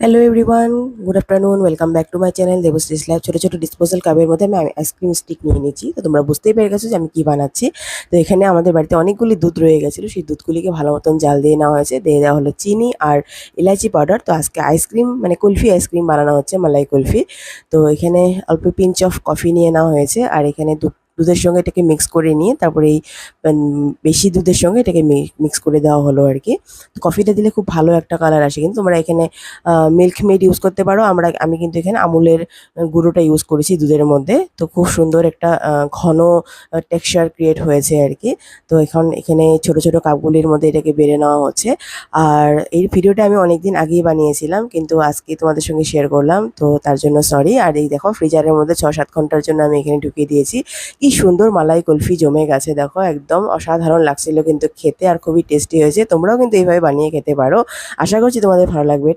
Hello everyone, good afternoon, welcome back to my channel Debashree's life. ছোটো ছোটো disposal কাপের মধ্যে আমি আইসক্রিম স্টিক নিয়ে নিয়েছি। তো তোমরা বুঝতেই পেরে গেছো যে আমি কী বানাচ্ছি। তো এখানে আমাদের বাড়িতে অনেকগুলি দুধ রয়ে গেছিলো, সেই দুধগুলিকে ভালো মতন জাল দিয়ে নেওয়া হয়েছে, দিয়ে দেওয়া হলো চিনি আর ইলাচি পাউডার। তো আজকে আইসক্রিম মানে কুলফি আইসক্রিম বানানো হচ্ছে, মালাই কুলফি। তো এখানে অল্প পিঞ্চ অফ কফি নিয়ে নেওয়া হয়েছে, আর এখানে দুধের সঙ্গে এটাকে মিক্স করে নিয়ে তারপরে এই বেশি দুধের সঙ্গে এটাকে মিক্স করে দেওয়া হলো আর কি। তো কফিটা দিলে খুব ভালো একটা কালার আসে। কিন্তু তোমরা এখানে মিল্ক মেড ইউজ করতে পারো। আমি কিন্তু এখানে আমুলের গুঁড়োটা ইউজ করেছি দুধের মধ্যে। তো খুব সুন্দর একটা ঘন টেক্সচার ক্রিয়েট হয়েছে আর কি। তো এখন এখানে ছোট ছোট কাপগুলির মধ্যে এটাকে বেড়ে নেওয়া হচ্ছে। আর এই ভিডিওটা আমি অনেকদিন আগেই বানিয়েছিলাম, কিন্তু আজকে তোমাদের সঙ্গে শেয়ার করলাম, তো তার জন্য সরি। আর এই দেখো ফ্রিজারের মধ্যে 6-7 ঘন্টার জন্য আমি এখানে ঢুকিয়ে দিয়েছি। কি সুন্দর মালাই কুলফি জমে গেছে দেখো, একদম অসাধারণ লাগছিল কিন্তু খেতে, আর খুবই টেস্টি হয়েছে। তোমরাও কিন্তু এইভাবে বানিয়ে খেতে পারো। আশা করছি তোমাদের ভালো লাগবে।